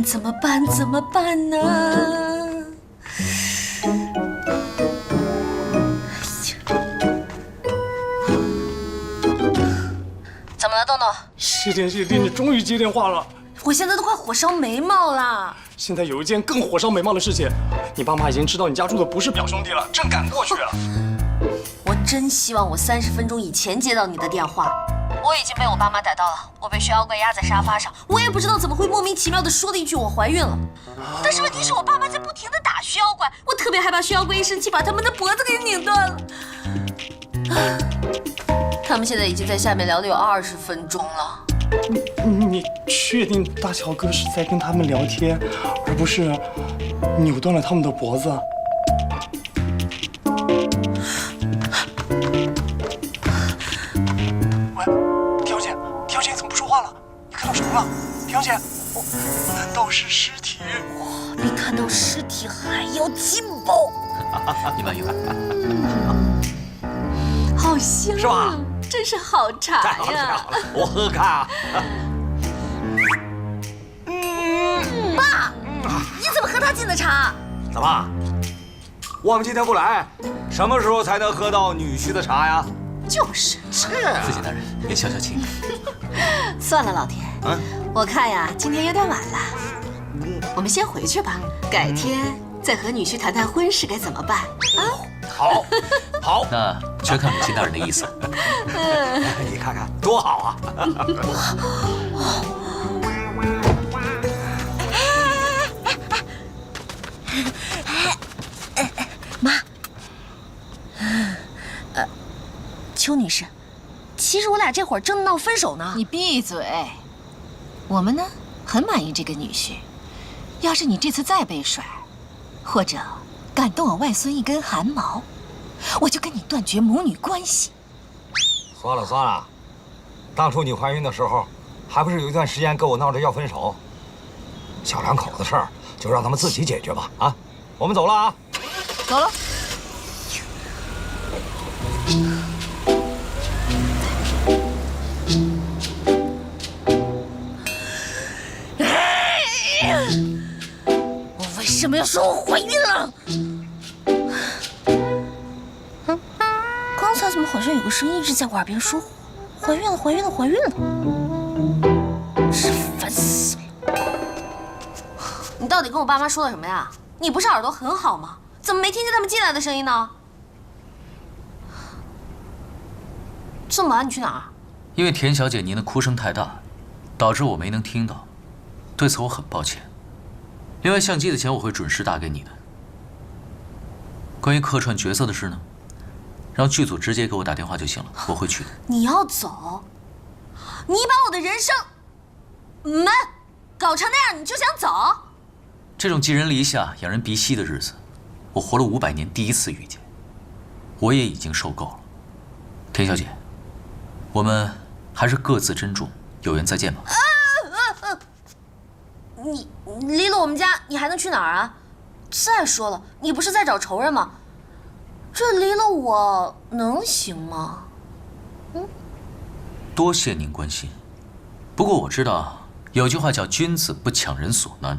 怎么办？怎么办呢？怎么了，豆豆？谢天谢地，你终于接电话了！我现在都快火烧眉毛了。现在有一件更火烧眉毛的事情，你爸妈已经知道你家住的不是表兄弟了，正赶过去了。我真希望我30分钟以前接到你的电话。我已经被我爸妈逮到了，我被薛妖怪压在沙发上，我也不知道怎么会莫名其妙的说了一句我怀孕了。但是问题是我爸妈在不停的打薛妖怪，我特别害怕薛妖怪一生气把他们的脖子给拧断了。他们现在已经在下面聊了有20分钟了。你确定大乔哥是在跟他们聊天，而不是扭断了他们的脖子？喂，田小姐，你怎么不说话了？你看到什么了？田小姐，难道是尸体？哇，比看到尸体还要劲爆！你慢用，好香啊！是吧？真是好茶太好了，太呀！好了，我喝喝看啊。爸，你怎么喝他进的茶？怎么？我们今天不来，什么时候才能喝到女婿的茶呀？就是。是。父亲大人，别消消气。算了，老田，我看呀，今天有点晚了，我们先回去吧，改天再和女婿谈谈婚事该怎么办啊？好，好，那全看母亲大人的意思。你看看多好啊！妈，邱女士，其实我俩这会儿正闹分手呢。你闭嘴！我们呢很满意这个女婿，要是你这次再被甩，或者敢动我外孙一根汗毛，我就跟你断绝母女关系。算了算了，当初你怀孕的时候，还不是有一段时间跟我闹着要分手？小两口子的事儿就让他们自己解决吧。啊，我们走了啊。走了。我为什么要说我怀孕了？刚才怎么好像有个声音一直在我耳边说怀孕了，怀孕了，怀孕了？是烦死了！你到底跟我爸妈说了什么呀？你不是耳朵很好吗？怎么没听见他们进来的声音呢？这么晚你去哪儿？因为田小姐您的哭声太大，导致我没能听到，对此我很抱歉。另外，相机的钱我会准时打给你的。关于客串角色的事呢，让剧组直接给我打电话就行了，我会去的。你要走？你把我的人生搞成那样，你就想走？这种寄人篱下、养人鼻息的日子，我活了500年第一次遇见，我也已经受够了。田小姐，我们还是各自珍重，有缘再见吧。你离了我们家，你还能去哪儿啊？再说了，你不是在找仇人吗？这离了我能行吗？多谢您关心，不过我知道有句话叫“君子不强人所难”，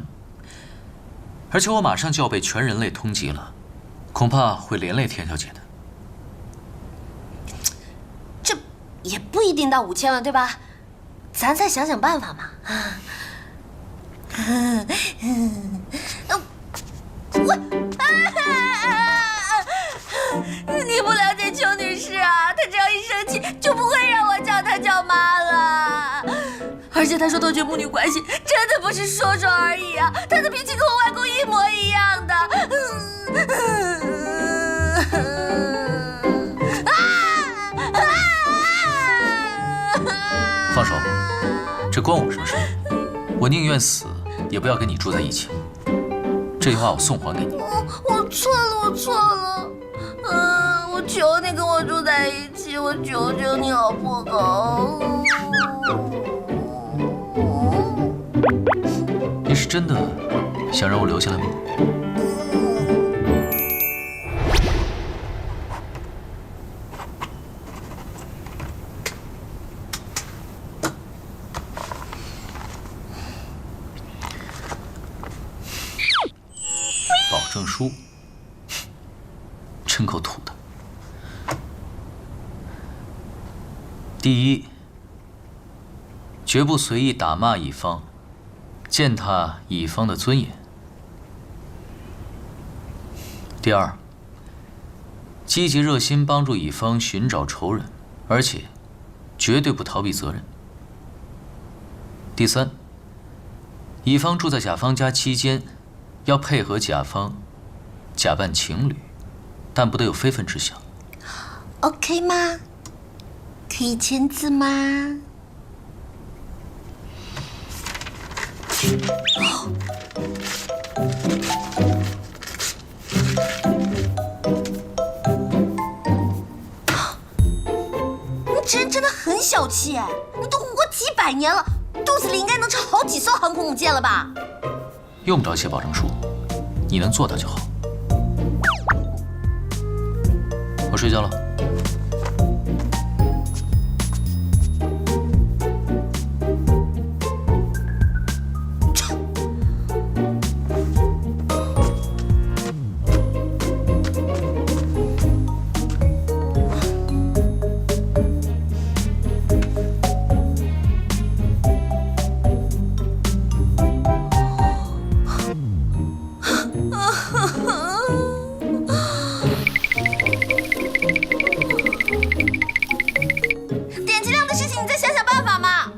而且我马上就要被全人类通缉了，恐怕会连累田小姐的。这也不一定到5000万，对吧？咱再想想办法嘛。你不了解邱女士啊，她只要一生气就不会让我叫她叫妈了。而且她说断绝母女关系，真的不是说说而已啊！她的脾气跟我外公一模一样的。放手，这关我什么事？我宁愿死，也不要跟你住在一起。这句话我送还给你。我错了，我错了。我求你跟我住在一起，我求求你好不好？你是真的想让我留下来吗？证书，真够土的。第一，绝不随意打骂乙方，践踏乙方的尊严。第二，积极热心帮助乙方寻找仇人，而且绝对不逃避责任。第三，乙方住在甲方家期间，要配合甲方假扮情侣，但不得有非分之想。OK 吗？可以签字吗？你这人真的很小气哎！你都活过几百年了，肚子里应该能装好几艘航空母舰了吧？用不着写保证书，你能做到就好。我睡觉了。点击量的事情你再想想办法嘛。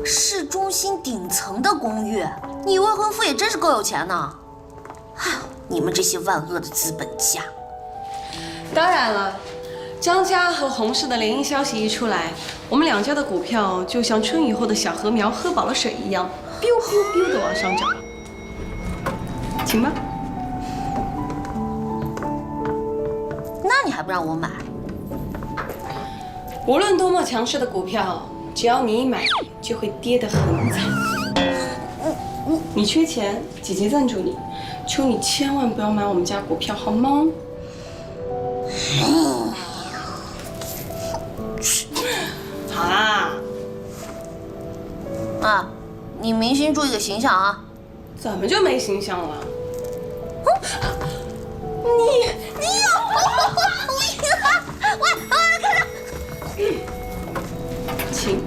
市中心顶层的公寓，你未婚夫也真是够有钱呢。唉，你们这些万恶的资本家！当然了，张家和洪氏的联姻消息一出来，我们两家的股票就像春雨后的小禾苗喝饱了水一样，biu biu biu 的往上涨。请吧。那你还不让我买？无论多么强势的股票，只要你一买，就会跌得很惨。你缺钱，姐姐赞助你，求你千万不要买我们家股票，好吗？好啦。啊，你明星注意个形象啊！怎么就没形象了？你有我看着。请。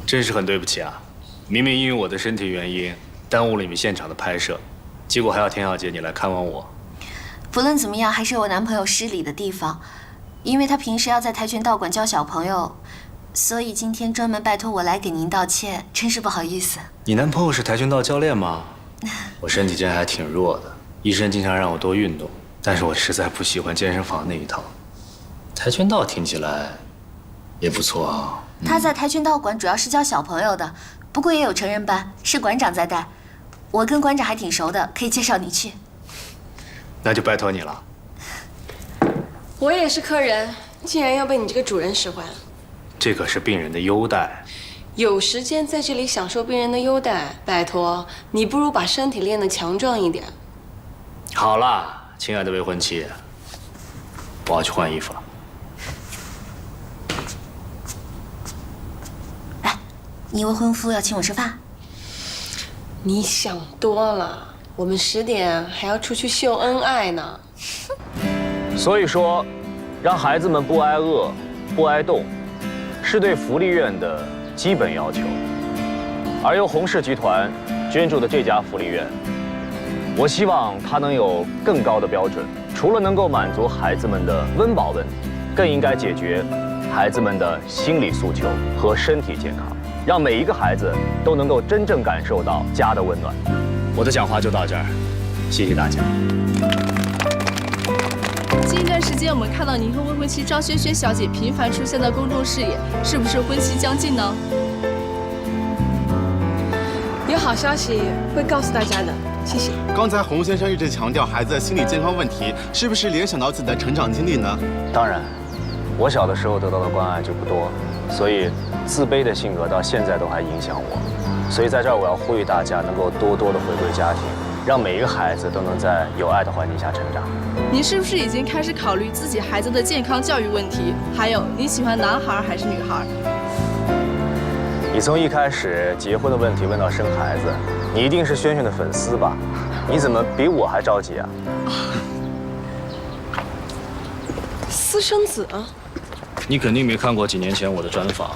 真是很对不起啊！明明因为我的身体原因耽误了你们现场的拍摄，结果还要田小姐你来看望我。不论怎么样，还是我男朋友失礼的地方，因为他平时要在跆拳道馆教小朋友，所以今天专门拜托我来给您道歉，真是不好意思。你男朋友是跆拳道教练吗？我身体真还挺弱的，医生经常让我多运动，但是我实在不喜欢健身房那一套。跆拳道听起来也不错啊。他在跆拳道馆主要是教小朋友的，不过也有成人班，是馆长在带。我跟馆长还挺熟的，可以介绍你去。那就拜托你了。我也是客人，竟然要被你这个主人使唤。这可是病人的优待。有时间在这里享受病人的优待，拜托你不如把身体练得强壮一点。好啦，亲爱的未婚妻，我要去换衣服了。来，你未婚夫要请我吃饭。你想多了，我们10点还要出去秀恩爱呢。所以说，让孩子们不挨饿、不挨冻，是对福利院的基本要求。而由洪氏集团捐助的这家福利院，我希望它能有更高的标准。除了能够满足孩子们的温饱问题，更应该解决孩子们的心理诉求和身体健康，让每一个孩子都能够真正感受到家的温暖。我的讲话就到这儿，谢谢大家。近一段时间，我们看到您和未婚妻张萱萱小姐频繁出现在公众视野，是不是婚期将近呢？有好消息会告诉大家的，谢谢。刚才洪先生一直强调孩子的心理健康问题，是不是联想到自己的成长经历呢？当然，我小的时候得到的关爱就不多，所以自卑的性格到现在都还影响我。所以在这儿我要呼吁大家能够多多的回归家庭，让每一个孩子都能在有爱的环境下成长。你是不是已经开始考虑自己孩子的健康教育问题？还有，你喜欢男孩还是女孩？你从一开始结婚的问题问到生孩子，你一定是轩轩的粉丝吧？你怎么比我还着急啊？私生子啊？你肯定没看过几年前我的专访，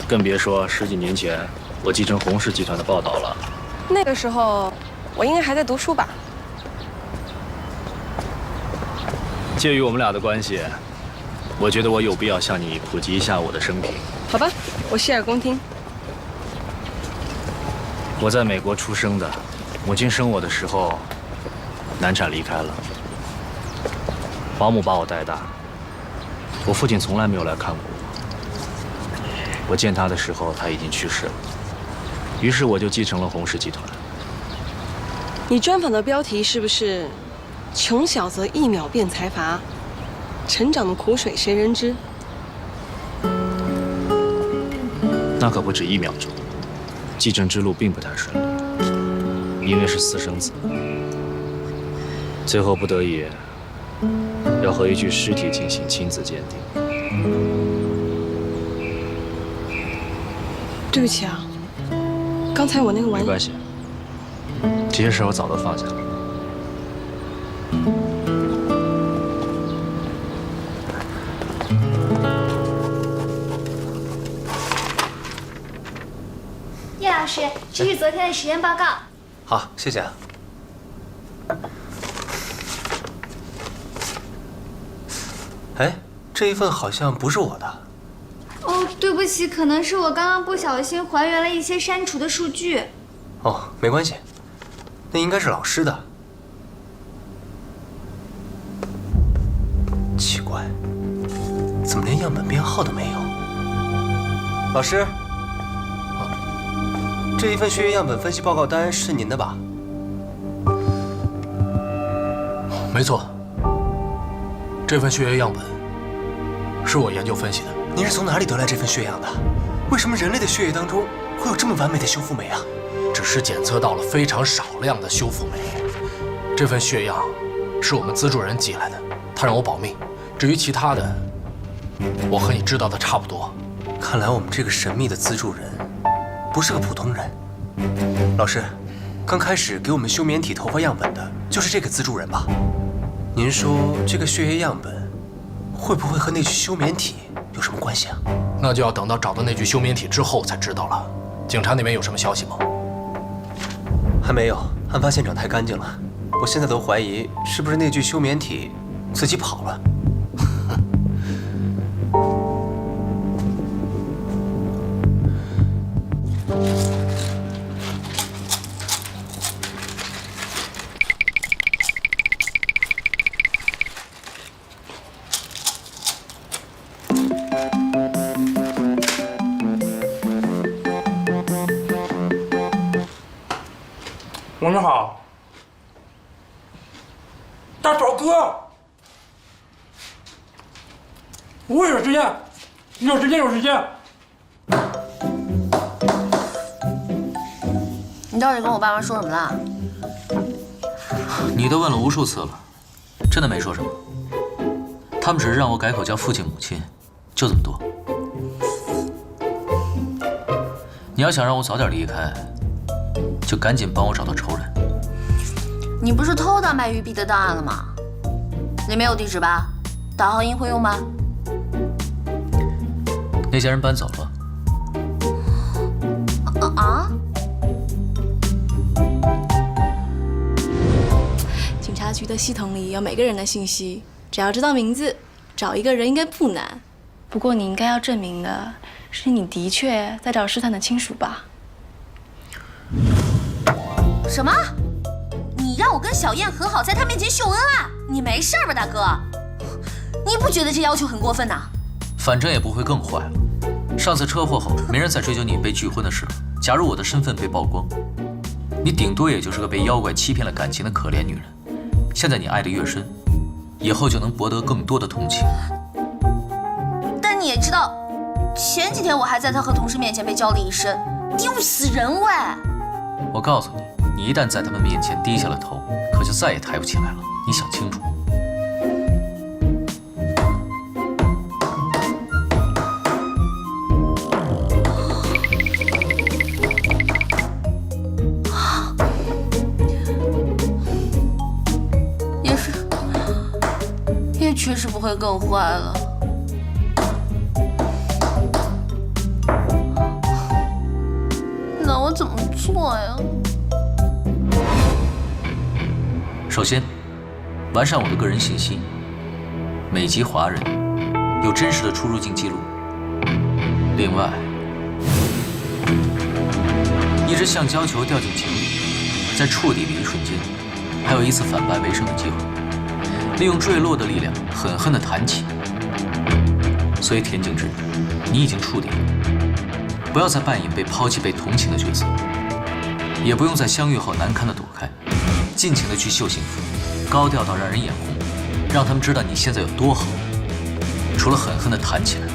更别说10几年前我继承洪氏集团的报道了。那个时候我应该还在读书吧？介于我们俩的关系，我觉得我有必要向你普及一下我的生平。好吧，我洗耳恭听。我在美国出生的，母亲生我的时候难产离开了，保姆把我带大。我父亲从来没有来看过我。我见他的时候，他已经去世了。于是我就继承了洪氏集团。你专访的标题是不是“穷小则1秒变财阀，成长的苦水谁人知”？那可不止1秒钟。继承之路并不太顺利，因为是私生子，最后不得已要和一具尸体进行亲子鉴定。对不起啊，刚才我那个玩意……没关系，这些事我早都放下了。叶老师，这是昨天的实验报告。好，谢谢啊。哎，这一份好像不是我的。哦，对不起，可能是我刚刚不小心还原了一些删除的数据。哦，没关系，那应该是老师的。奇怪，怎么连样本编号都没有？老师。这一份血液样本分析报告单是您的吧？没错，这份血液样本是我研究分析的。您是从哪里得来这份血样的？为什么人类的血液当中会有这么完美的修复酶啊？只是检测到了非常少量的修复酶。这份血样是我们资助人寄来的，他让我保密。至于其他的，我和你知道的差不多。看来我们这个神秘的资助人不是个普通人。老师，刚开始给我们休眠体头发样本的就是这个资助人吧？您说这个血液样本会不会和那具休眠体有什么关系啊？那就要等到找到那具休眠体之后才知道了。警察那边有什么消息吗？还没有，案发现场太干净了，我现在都怀疑是不是那具休眠体自己跑了。晚上好，大宝哥，我有时间，有时间，有时间。你到底跟我爸妈说什么了？你都问了无数次了，真的没说什么。他们只是让我改口叫父亲母亲，就这么多。你要想让我早点离开，就赶紧帮我找到仇人。你不是偷到卖玉璧的档案了吗？里面有地址吧？导航仪会用吗？那家人搬走了。啊？警察局的系统里有每个人的信息，只要知道名字，找一个人应该不难。不过你应该要证明的是你的确在找试探的亲属吧？什么？你让我跟小燕和好，在她面前秀恩爱？你没事吧，大哥？你不觉得这要求很过分呐？反正也不会更坏了。上次车祸后，没人再追究你被拒婚的事了。假如我的身份被曝光，你顶多也就是个被妖怪欺骗了感情的可怜女人。现在你爱得越深，以后就能博得更多的同情。但你也知道，前几天我还在他和同事面前被叫了一身，丢死人喂！我告诉你，你一旦在他们面前低下了头，可就再也抬不起来了。你想清楚。也确实不会更坏了。那我怎么做呀？首先，完善我的个人信息，美籍华人，有真实的出入境记录。另外，一只橡胶球掉进井里，在触底的一瞬间，还有一次反败为胜的机会。利用坠落的力量，狠狠地弹起。所以田径之，你已经触底了。不要再扮演被抛弃、被同情的角色，也不用在相遇后难堪地躲开，尽情地去秀幸福，高调到让人眼红，让他们知道你现在有多好。除了狠狠地弹起来，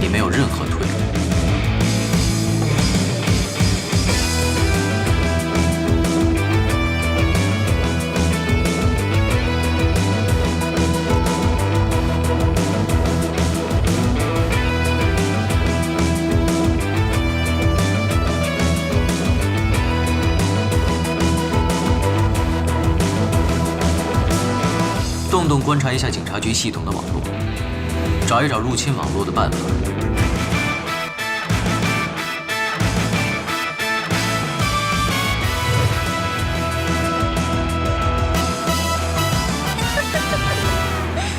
你没有任何退路。动动观察一下警察局系统的网络，找一找入侵网络的办法。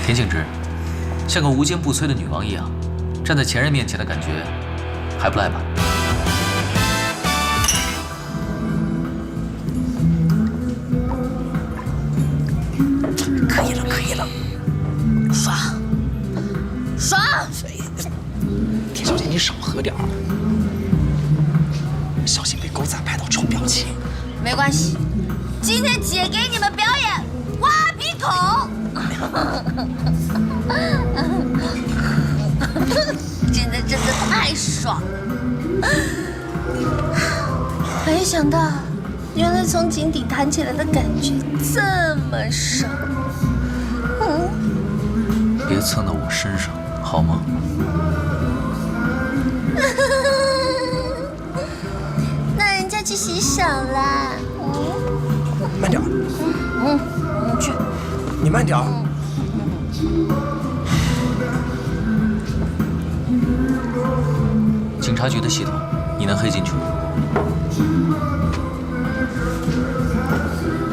田静之，像个无坚不摧的女王一样，站在前任面前的感觉还不赖吧？可以了，可以了，刷，刷！田小姐，你少喝点儿，小心被狗仔拍到臭表情。没关系，今天姐给你们表演挖鼻孔。今天真的太爽了！没想到，原来从井底弹起来的感觉这么爽。别蹭到我身上，好吗？那人家去洗手啦。慢点。你去。你慢点。警察局的系统，你能黑进去吗？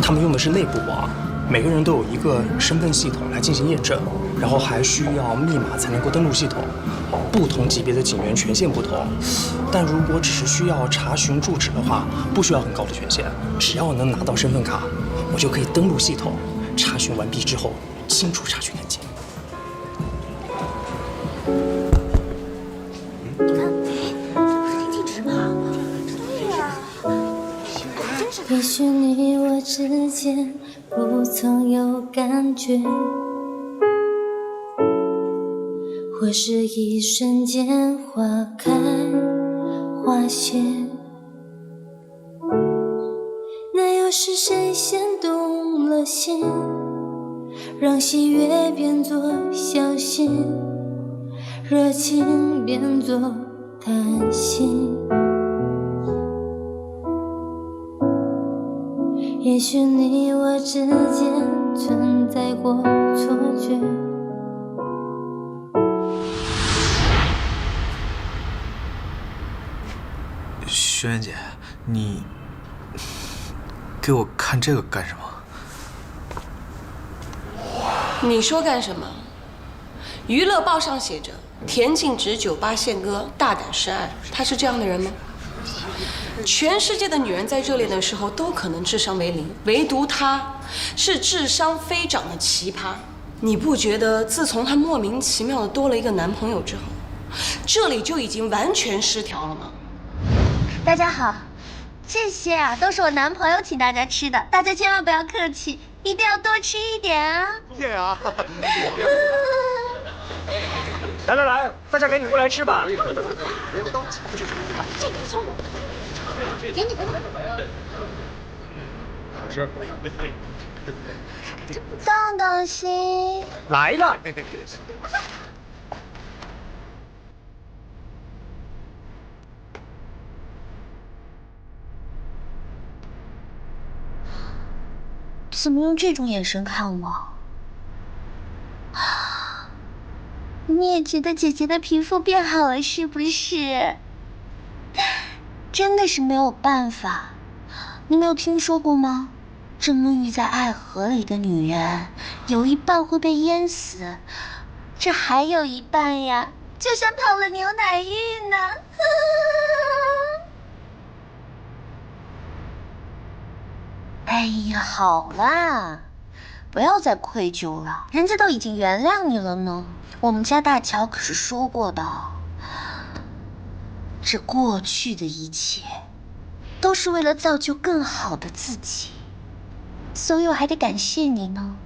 他们用的是内部网，每个人都有一个身份系统来进行验证，然后还需要密码才能够登录系统。不同级别的警员权限不同，但如果只是需要查询住址的话，不需要很高的权限，只要能拿到身份卡，我就可以登录系统。查询完毕之后，清除查询案件。也许你我之间不曾有感觉，或是一瞬间花开花谢，那又是谁先动了心，让喜悦变作小心，热情变作贪心。也许你我之间存在过错觉。轩辕姐，你给我看这个干什么？你说干什么？娱乐报上写着田径直酒吧献歌，大胆示爱，他是这样的人吗？全世界的女人在热恋的时候都可能智商为零，唯独她是智商飞涨的奇葩。你不觉得自从她莫名其妙的多了一个男朋友之后，这里就已经完全失调了吗？大家好，这些啊都是我男朋友请大家吃的，大家千万不要客气，一定要多吃一点啊！对啊。来来来，大家赶紧过来吃吧。这个送我，给你。师。东东西来了。怎么用这种眼神看我？你也觉得姐姐的皮肤变好了是不是？真的是没有办法。你没有听说过吗？蒸浴在爱河里的女人，有一半会被淹死，这还有一半呀，就像泡了牛奶浴呢。哎呀，好啦，不要再愧疚了，人家都已经原谅你了呢。我们家大乔可是说过的，这过去的一切都是为了造就更好的自己，所以我还得感谢你呢。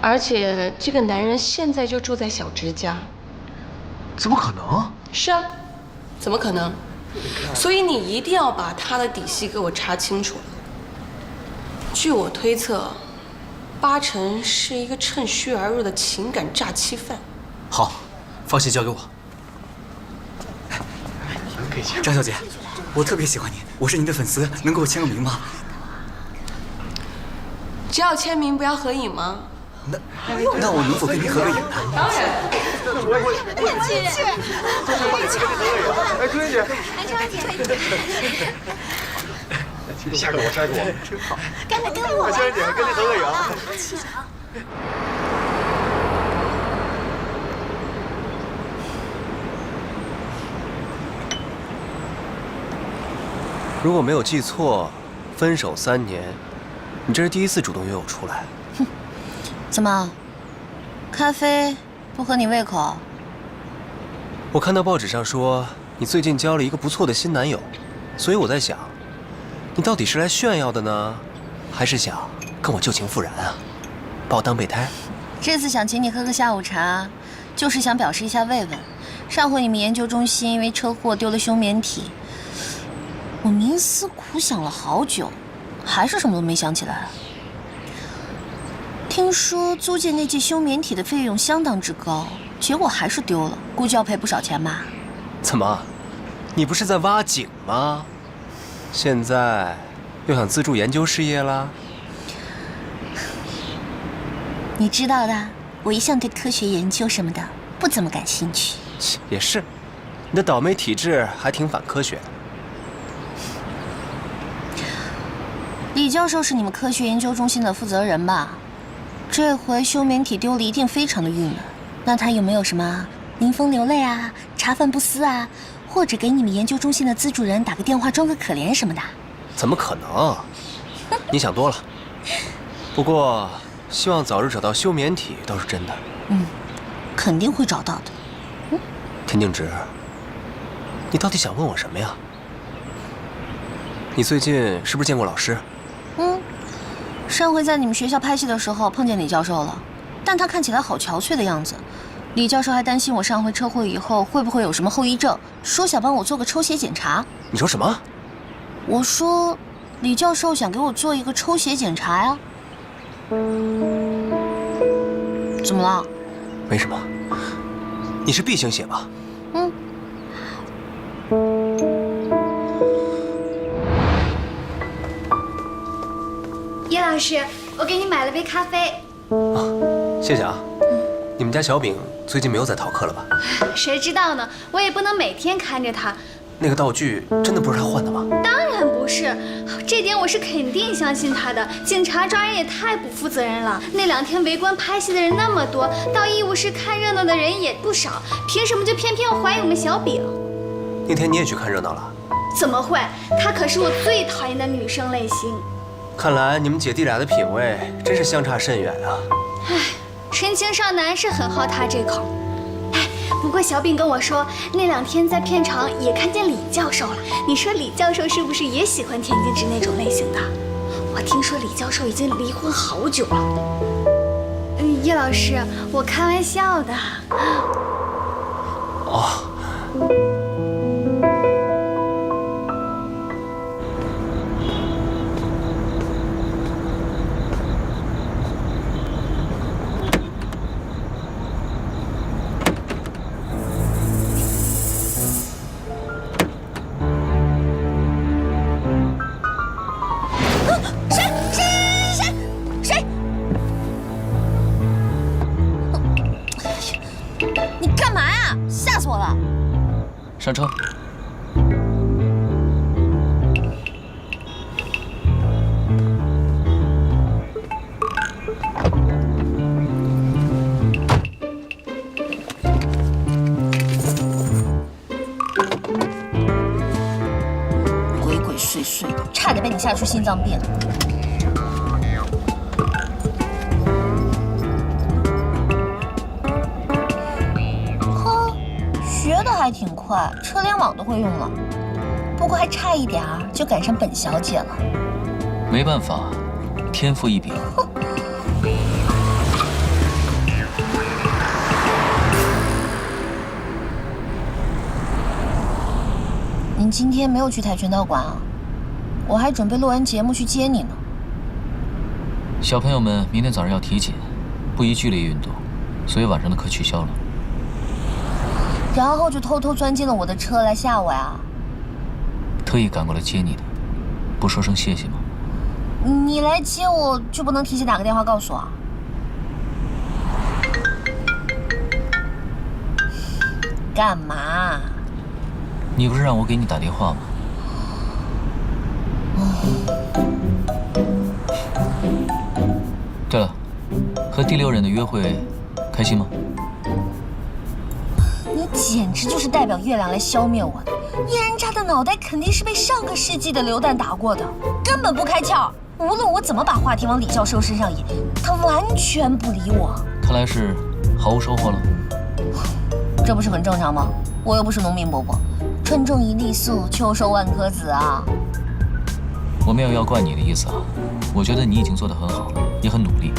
而且这个男人现在就住在小直家。怎么可能？是啊，怎么可能？所以你一定要把他的底细给我查清楚。据我推测，8成是一个趁虚而入的情感诈欺犯。好，放心交给我。张小姐，我特别喜欢你，我是您的粉丝，能给我签个名吗？只要签名，不要合影吗？那我能否跟您合个影呢？当然。我也去。哎，春姐，下个我，下个我，真好。跟我，春姐，跟你合个影。如果没有记错，分手3年，你这是第一次主动约我出来。哼，怎么，咖啡不合你胃口？我看到报纸上说你最近交了一个不错的新男友，所以我在想，你到底是来炫耀的呢，还是想跟我旧情复燃啊？把我当备胎？这次想请你喝个下午茶，就是想表示一下慰问。上回你们研究中心因为车祸丢了休眠体，我冥思苦想了好久，还是什么都没想起来。听说租借那具休眠体的费用相当之高，结果还是丢了，估计要赔不少钱吧？怎么，你不是在挖井吗？现在又想资助研究事业啦？你知道的，我一向对科学研究什么的不怎么感兴趣。也是，你的倒霉体质还挺反科学的。李教授是你们科学研究中心的负责人吧？这回休眠体丢了，一定非常的郁闷。那他有没有什么临风流泪啊、茶饭不思啊，或者给你们研究中心的资助人打个电话装个可怜什么的？怎么可能？你想多了。不过，希望早日找到休眠体倒是真的。肯定会找到的。田静植，你到底想问我什么呀？你最近是不是见过老师？上回在你们学校拍戏的时候碰见李教授了，但他看起来好憔悴的样子。李教授还担心我上回车祸以后会不会有什么后遗症，说想帮我做个抽血检查。你说什么？我说，李教授想给我做一个抽血检查呀。怎么了？没什么。你是 B 型血吧？叶老师，我给你买了杯咖啡。谢谢啊。你们家小饼最近没有在逃课了吧？谁知道呢？我也不能每天看着他。那个道具真的不是他换的吗？当然不是，这点我是肯定相信他的。警察抓人也太不负责任了。那2天围观拍戏的人那么多，到医务室看热闹的人也不少，凭什么就偏偏要怀疑我们小饼？那天你也去看热闹了？怎么会？她可是我最讨厌的女生类型。看来你们姐弟俩的品味真是相差甚远啊！唉，纯情少男是很好他这口。不过小饼跟我说，那2天在片场也看见李教授了。你说李教授是不是也喜欢田静植那种类型的？我听说李教授已经离婚好久了。叶老师，我开玩笑的。哦。上车。鬼鬼祟祟的，差点被你吓出心脏病。学的还挺快，车联网都会用了，不过还差一点儿就赶上本小姐了。没办法，天赋异禀。您今天没有去跆拳道馆啊？我还准备录完节目去接你呢。小朋友们明天早上要体检，不宜剧烈运动，所以晚上的课取消了。然后就偷偷钻进了我的车来吓我呀？特意赶过来接你的，不说声谢谢吗？你来接我就不能提前打个电话告诉我啊？干嘛？你不是让我给你打电话吗？对了，和第6人的约会开心吗？你简直就是代表月亮来消灭我的！叶人渣的脑袋肯定是被上个世纪的榴弹打过的，根本不开窍。无论我怎么把话题往李教授身上引，他完全不理我。看来是毫无收获了。这不是很正常吗？我又不是农民伯伯，春种一粒粟，秋收万颗子啊。我没有要怪你的意思啊，我觉得你已经做得很好了，也很努力。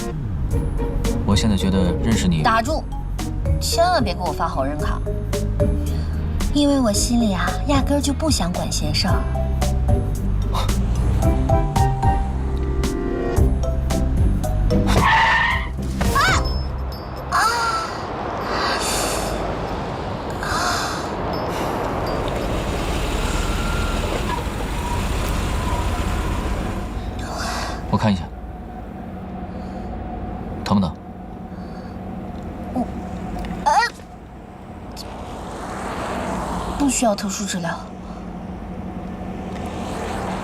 我现在觉得认识你……打住！千万别给我发好人卡，因为我心里啊，压根儿就不想管闲事儿。我看一下，疼不疼？不需要特殊治疗。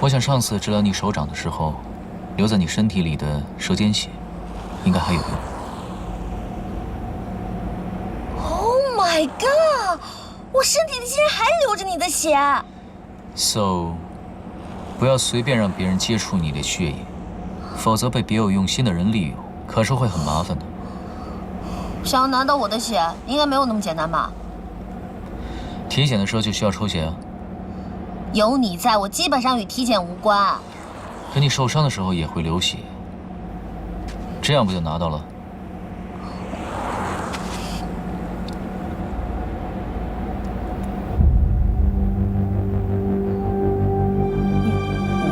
我想上次治疗你手掌的时候，留在你身体里的舌尖血，应该还有用。Oh my god！ 我身体里竟然还流着你的血。So， 不要随便让别人接触你的血液，否则被别有用心的人利用，可是会很麻烦的。想要拿到我的血，应该没有那么简单吧？体检的时候就需要抽血啊。有你在，我基本上与体检无关。可你受伤的时候也会流血，这样不就拿到了？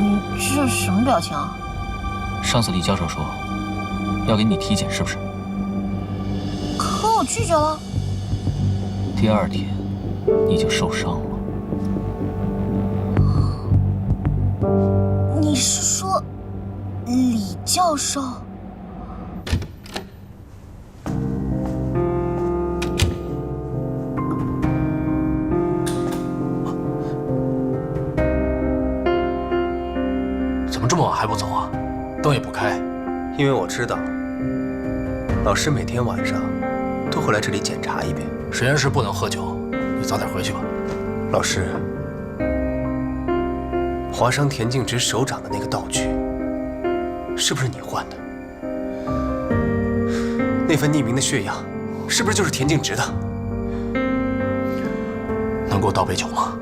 你这什么表情啊？上次李教授说要给你体检，是不是？可我拒绝了。第2天你就受伤了。你是说李教授？怎么这么晚还不走啊？灯也不开。因为我知道，老师每天晚上都会来这里检查一遍。实验室不能喝酒，你早点回去吧。老师，划伤田径直手掌的那个道具，是不是你换的？那份匿名的血样，是不是就是田径直的？能给我倒杯酒吗？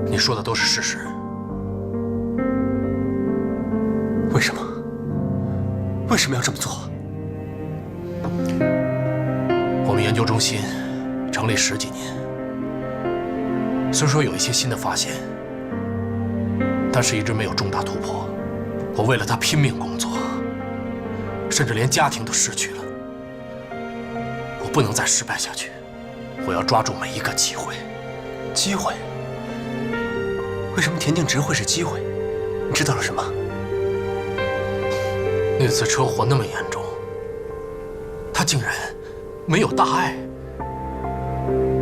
你说的都是事实。为什么？为什么要这么做？我们研究中心成立10几年，虽说有一些新的发现，但是一直没有重大突破。我为了他拼命工作，甚至连家庭都失去了。我不能再失败下去，我要抓住每一个机会。机会？为什么田径直会是机会？你知道了什么？那次车祸那么严重，他竟然没有大碍，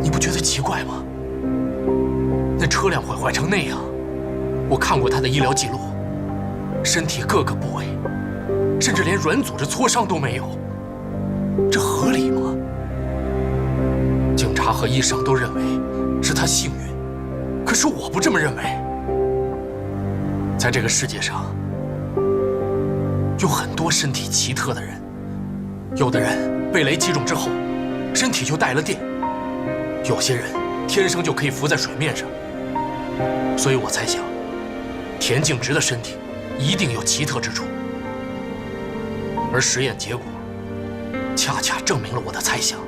你不觉得奇怪吗？那车辆毁坏成那样，我看过他的医疗记录，身体各个部位，甚至连软组织挫伤都没有，这合理吗？警察和医生都认为是他幸运，可是我不这么认为。在这个世界上，有很多身体奇特的人，有的人被雷击中之后，身体就带了电，有些人天生就可以浮在水面上。所以我猜想，田径直的身体一定有奇特之处，而实验结果恰恰证明了我的猜想。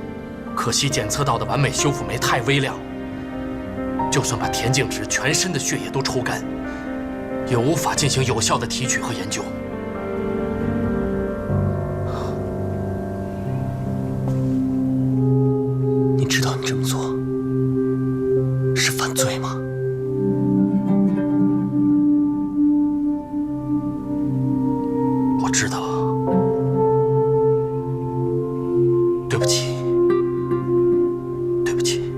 可惜检测到的完美修复酶太微量，就算把田径直全身的血液都抽干，也无法进行有效的提取和研究。你知道你这么做是犯罪吗？我知道，对不起，对不起，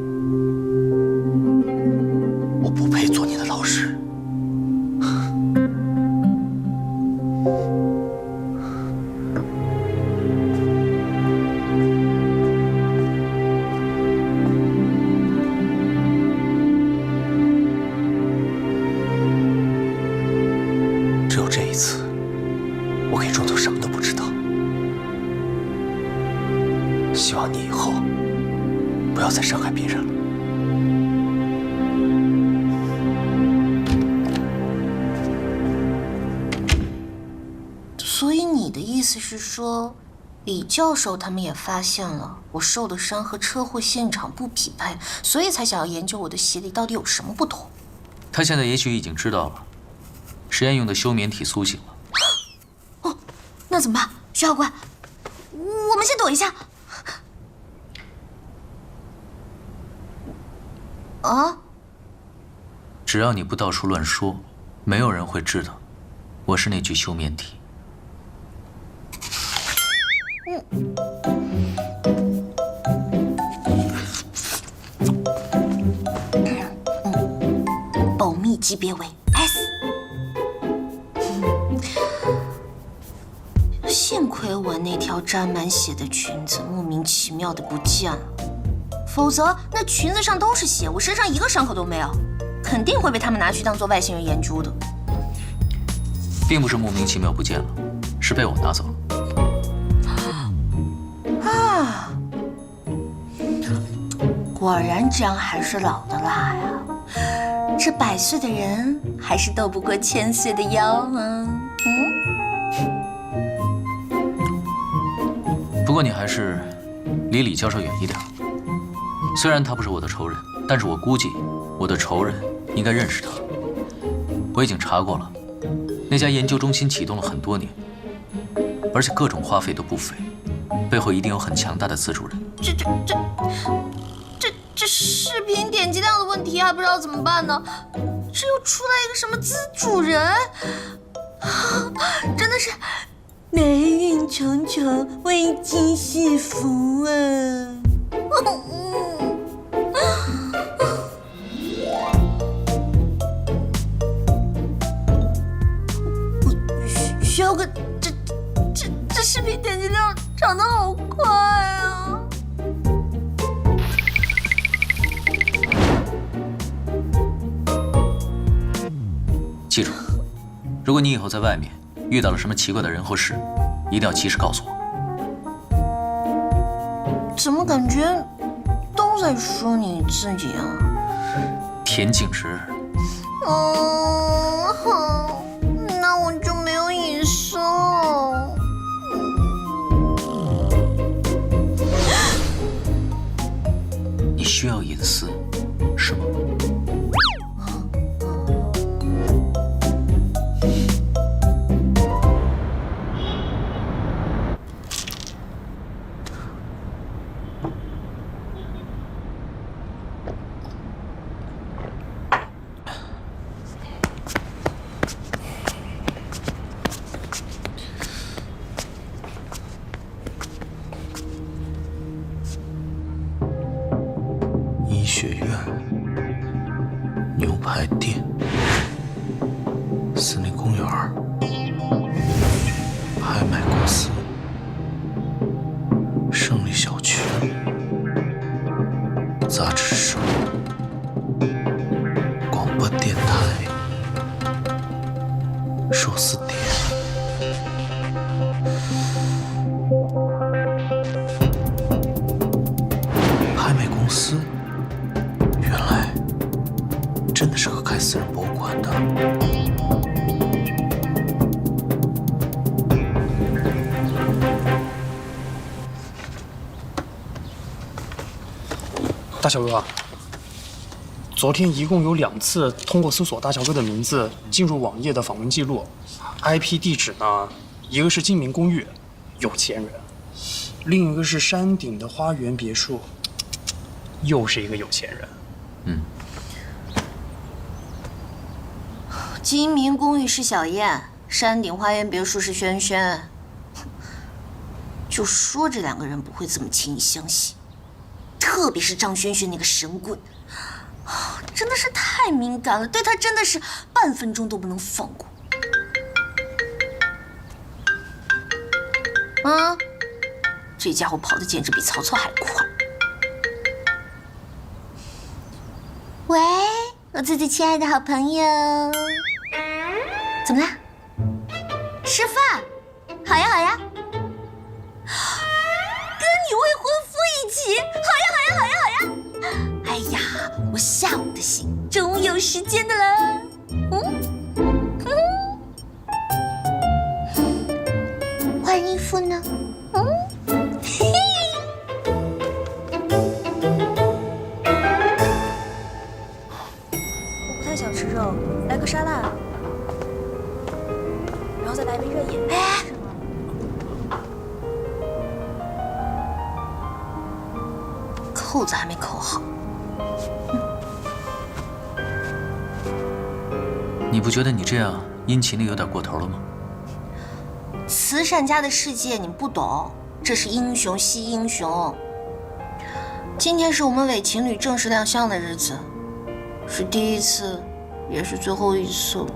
我不配做你的老师。只有这一次，我可以装作什么都不知道。希望你以后不要再伤害别人了。所以你的意思是说，李教授他们也发现了我受的伤和车祸现场不匹配，所以才想要研究我的洗礼到底有什么不同？他现在也许已经知道了，实验用的休眠体苏醒了。哦，那怎么办？徐教官，我们先躲一下。啊？只要你不到处乱说，没有人会知道我是那具休眠体。保密级别为 S。幸亏我那条沾满血的裙子莫名其妙的不见了，否则那裙子上都是血，我身上一个伤口都没有，肯定会被他们拿去当做外星人研究的。并不是莫名其妙不见了，是被我拿走了。啊，果然姜还是老的辣呀！这100岁的人还是斗不过1000岁的妖啊！不过你还是离李教授远一点。虽然他不是我的仇人，但是我估计我的仇人应该认识他。我已经查过了，那家研究中心启动了很多年，而且各种花费都不菲，背后一定有很强大的资助人。这视频点击量的问题还不知道怎么办呢？这又出来一个什么资主人？真的是霉运重重，危机四伏啊！徐耀哥，这视频点击量涨得好快啊！记住，如果你以后在外面遇到了什么奇怪的人或事，一定要及时告诉我。怎么感觉都在说你自己啊？田径直。好，那我就没有隐私了。你需要隐私，是吗？学院、牛排店、森林公园、拍卖公司、胜利小区、杂志社、广播电台、寿司店。公司原来真的是个开私人博物馆的。大小哥，昨天一共有2次通过搜索大小哥的名字进入网页的访问记录 ，IP 地址呢，一个是金明公寓，有钱人；另一个是山顶的花园别墅。又是一个有钱人。金明公寓是小燕，山顶花园别墅是轩轩。就说这2个人不会这么轻易相信，特别是张轩轩那个神棍，真的是太敏感了，对他真的是半分钟都不能放过。这家伙跑得简直比曹操还快。喂，我自己亲爱的好朋友，怎么啦？吃饭？好呀好呀，跟你未婚夫一起，好呀好呀好呀好呀！哎呀，我下午的戏终于有时间的了。换衣服呢？想吃肉，来个沙拉，然后再来一杯热饮。扣子还没扣好。你不觉得你这样殷勤的有点过头了吗？慈善家的世界你不懂，这是英雄惜英雄。今天是我们伪情侣正式亮相的日子。是第1次，也是最后一次了。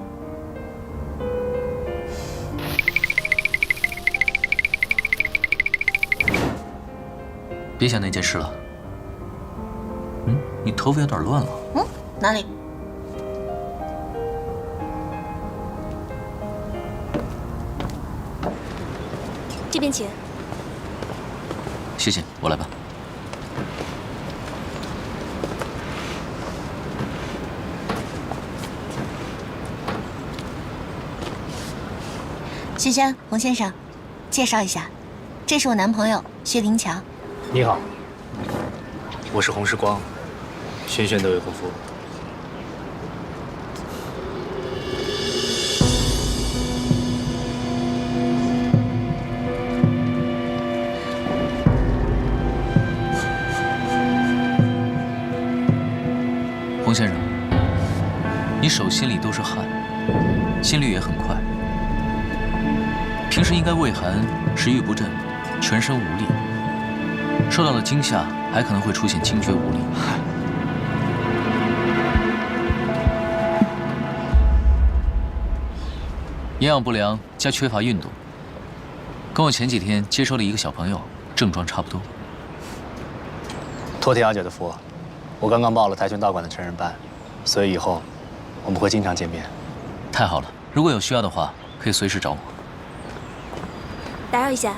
别想那件事了。你头发有点乱了。哪里？这边请。谢谢，我来吧。轩轩，洪先生，介绍一下，这是我男朋友薛林强。你好，我是洪世光，轩轩的未婚夫。洪先生，你手心里都是汗，心率也很快。平时应该畏寒、食欲不振、全身无力，受到了惊吓，还可能会出现惊厥无力。营养不良加缺乏运动，跟我前几天接收了一个小朋友，症状差不多。托天阿姐的福，我刚刚报了跆拳道馆的成人班，所以以后我们会经常见面。太好了，如果有需要的话，可以随时找我。打扰一下，